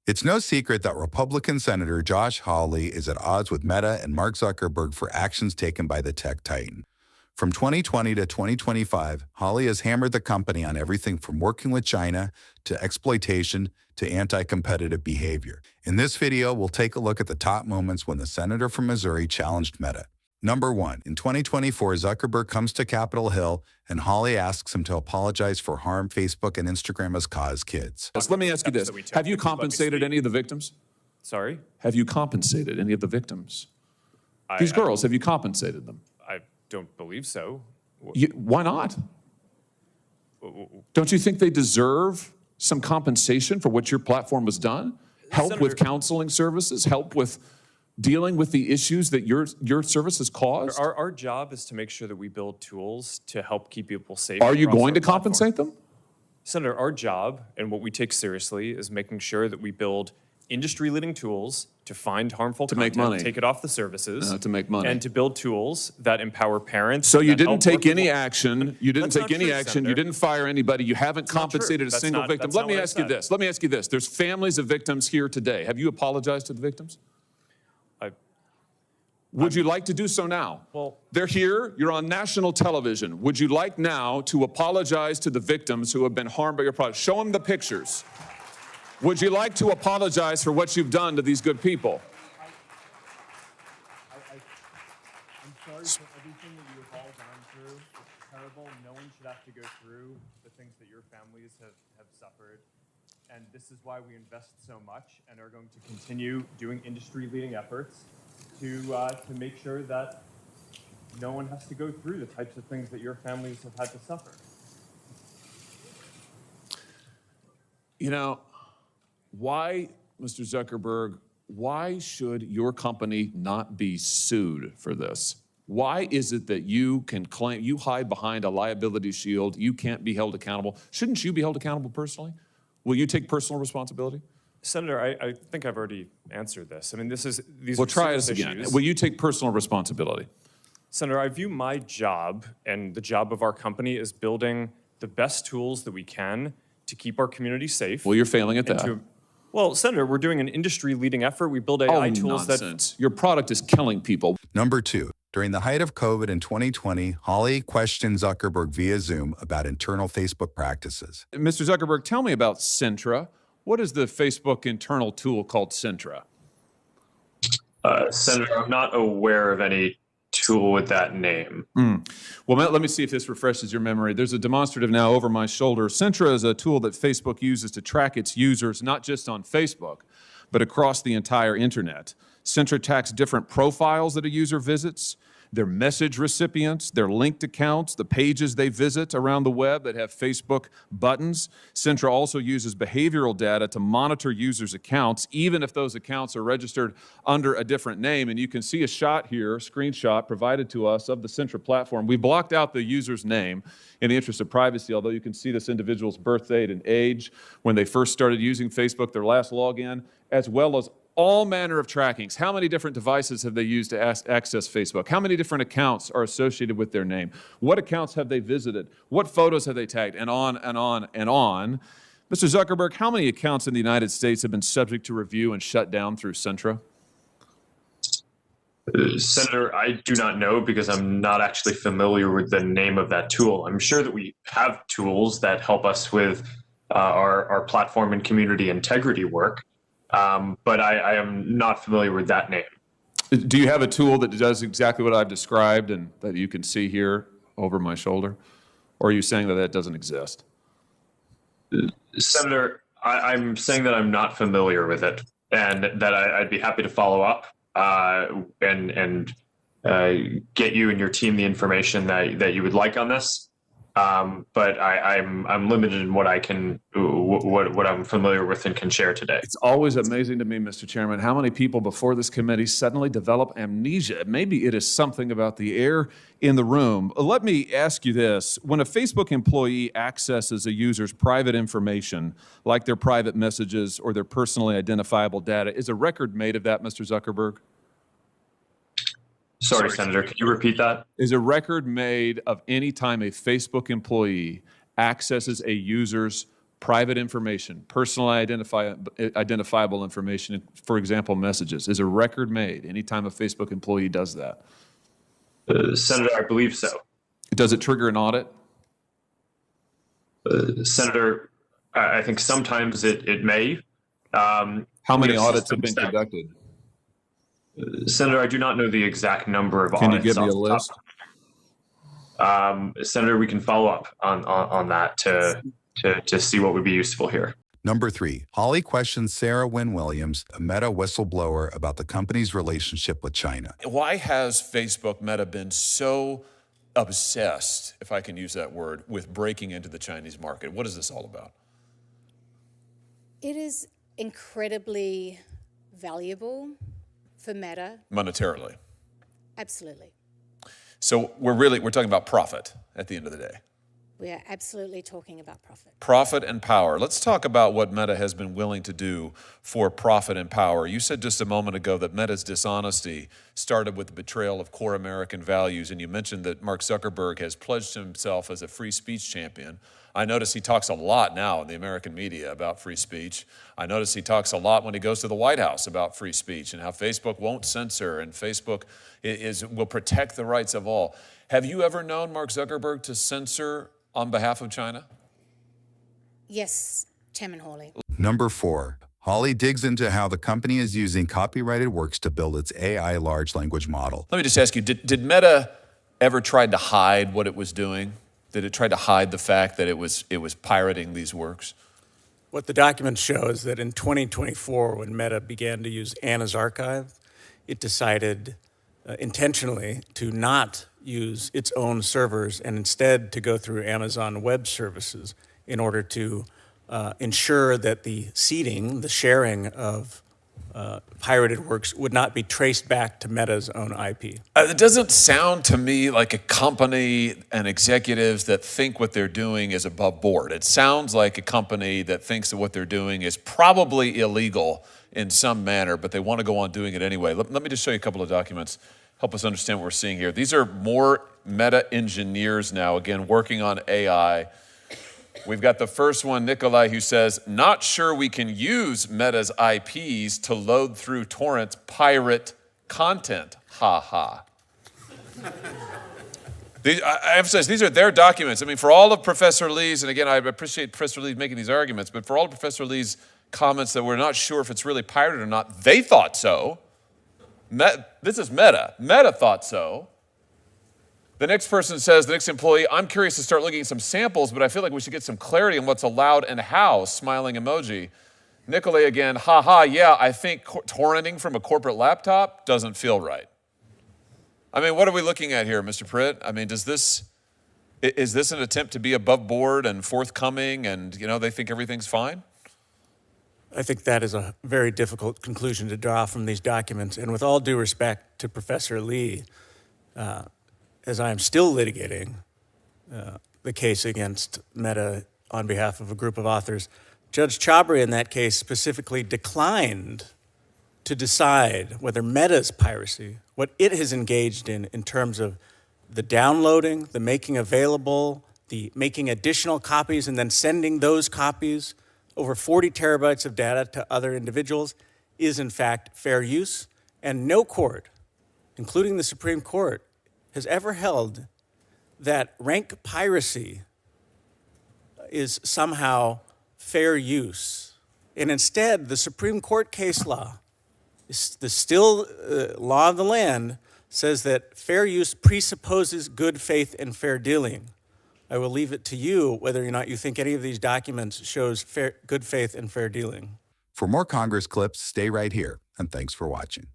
It's no secret that Republican Senator Josh Hawley is at odds with Meta and Mark Zuckerberg for actions taken by the tech titan. From 2020 to 2025, Hawley has hammered the company on everything from working with China to exploitation to anti-competitive behavior. In this video, we'll take a look at the top moments when the senator from Missouri challenged Meta. Number 1. In 2024, Zuckerberg comes to Capitol Hill and Hawley asks him to apologize for harm Facebook and Instagram has caused kids. Let me ask you this. Have you compensated any of the victims? Sorry? Have you compensated any of the victims? These girls, have you compensated them? I don't believe so. Why not? Don't you think they deserve some compensation for what your platform has done? Help Senator, with counseling services, help with dealing with the issues that your service has caused? Our job is to make sure that we build tools to help keep people safe. Are you across going our to compensate them? Senator, our job and what we take seriously is making sure that we build industry-leading tools to find harmful content, make money. take it off the services, To make money. and to build tools that empower parents. So you that didn't help take any working- action. You didn't That's take not any true, action. Senator. You didn't fire anybody. You haven't not true. compensated a That's single not- victim. that's Let not me what I ask you said. this. Let me ask you this. There's families of victims here today. Have you apologized to the victims? Would you like to do so now? Well- They're here. You're on national television. Would you like now to apologize to the victims who have been harmed by your product? Show them the pictures. Would you like to apologize for what you've done to these good people? I'm sorry for everything that you have all gone through. It's terrible. No one should have to go through the things that your families have suffered. And this is why we invest so much and are going to continue doing industry-leading efforts to make sure that no one has to go through the types of things that your families have had to suffer. You know, why, Mr. Zuckerberg, why should your company not be sued for this? Why is it that you can claim, you hide behind a liability shield, you can't be held accountable? Shouldn't you be held accountable personally? Will you take personal responsibility? Senator, I think I've already answered this. I mean, these Well, are try serious this again. issues. Will you take personal responsibility? Senator, I view my job and the job of our company as building the best tools that we can to keep our community safe. Well, you're failing at and that. Well, Senator, we're doing an industry-leading effort. We build AI tools nonsense. Your product is killing people. Number 2. During the height of COVID in 2020, Hawley questioned Zuckerberg via Zoom about internal Facebook practices. Mr. Zuckerberg, tell me about Centra. What is the Facebook internal tool called Centra? Senator, I'm not aware of any tool with that name. Well, Matt, let me see if this refreshes your memory. There's a demonstrative now over my shoulder. Centra is a tool that Facebook uses to track its users, not just on Facebook, but across the entire internet. Centra tracks different profiles that a user visits, their message recipients, their linked accounts, the pages they visit around the web that have Facebook buttons. Centra also uses behavioral data to monitor users' accounts, even if those accounts are registered under a different name. And you can see a shot here, a screenshot provided to us of the Centra platform. We blocked out the user's name in the interest of privacy, although you can see this individual's birth date and age, when they first started using Facebook, their last login, as well as all manner of trackings. How many different devices have they used to access Facebook? How many different accounts are associated with their name? What accounts have they visited? What photos have they tagged? And on and on and on. Mr. Zuckerberg, how many accounts in the United States have been subject to review and shut down through Centra? Senator, I do not know because I'm not actually familiar with the name of that tool. I'm sure that we have tools that help us with our platform and community integrity work. But I am not familiar with that name. Do you have a tool that does exactly what I've described and that you can see here over my shoulder? Or are you saying that that doesn't exist? Senator, I'm saying that I'm not familiar with it and that I'd be happy to follow up and get you and your team the information that you would like on this. But I'm limited in what I can, what I'm familiar with and can share today. It's always amazing to me, Mr. Chairman, how many people before this committee suddenly develop amnesia. Maybe it is something about the air in the room. Let me ask you this. When a Facebook employee accesses a user's private information, like their private messages or their personally identifiable data, is a record made of that, Mr. Zuckerberg? Sorry, Senator, can you repeat that? Is a record made of any time a Facebook employee accesses a user's private information, personally identifiable information, for example, messages? Is a record made anytime a Facebook employee does that? Senator, I believe so. Does it trigger an audit? Senator, I think sometimes it may. How many audits have been conducted? Senator, I do not know the exact number of Can audits. you give me a list? Senator, we can follow up on that to see what would be useful here. Number 3, Hawley questions Sarah Wynn-Williams, a Meta whistleblower, about the company's relationship with China. Why has Facebook Meta been so obsessed, if I can use that word, with breaking into the Chinese market? What is this all about? It is incredibly valuable for Meta. Monetarily. Absolutely. So we're talking about profit at the end of the day. We are absolutely talking about profit. Profit and power. Let's talk about what Meta has been willing to do for profit and power. You said just a moment ago that Meta's dishonesty started with the betrayal of core American values, and you mentioned that Mark Zuckerberg has pledged himself as a free speech champion. I notice he talks a lot now in the American media about free speech. I notice he talks a lot when he goes to the White House about free speech and how Facebook won't censor and Facebook will protect the rights of all. Have you ever known Mark Zuckerberg to censor on behalf of China? Yes, Chairman Hawley. Number 4, Hawley digs into how the company is using copyrighted works to build its AI large language model. Let me just ask you, did Meta ever try to hide what it was doing? Did it try to hide the fact that it was pirating these works? What the documents show is that in 2024, when Meta began to use Anna's archive, it decided intentionally to not use its own servers and instead to go through Amazon Web Services in order to ensure that the seeding, the sharing of pirated works would not be traced back to Meta's own IP. It doesn't sound to me like a company and executives that think what they're doing is above board. It sounds like a company that thinks that what they're doing is probably illegal in some manner, but they want to go on doing it anyway. Let me just show you a couple of documents, help us understand what we're seeing here. These are more Meta engineers now, again, working on AI. We've got the first one, Nikolai, who says, not sure we can use Meta's IPs to load through torrents pirate content. Ha ha. I emphasize, these are their documents. I mean, for all of Professor Lee's, and again, I appreciate Professor Lee making these arguments, but for all of Professor Lee's comments that we're not sure if it's really pirated or not, they thought so. This is Meta. Meta thought so. The next person says, the next employee, I'm curious to start looking at some samples, but I feel like we should get some clarity on what's allowed and how, smiling emoji. Nicolay again, haha, yeah, I think torrenting from a corporate laptop doesn't feel right. I mean, what are we looking at here, Mr. Pritt? I mean, is this an attempt to be above board and forthcoming and, they think everything's fine? I think that is a very difficult conclusion to draw from these documents. And with all due respect to Professor Lee, as I am still litigating the case against Meta on behalf of a group of authors, Judge Chabria in that case specifically declined to decide whether Meta's piracy, what it has engaged in terms of the downloading, the making available, the making additional copies, and then sending those copies, over 40 terabytes of data, to other individuals, is in fact fair use. And no court, including the Supreme Court, has ever held that rank piracy is somehow fair use. And instead, the Supreme Court case law, the still law of the land, says that fair use presupposes good faith and fair dealing. I will leave it to you whether or not you think any of these documents shows good faith and fair dealing. For more Congress clips, stay right here, and thanks for watching.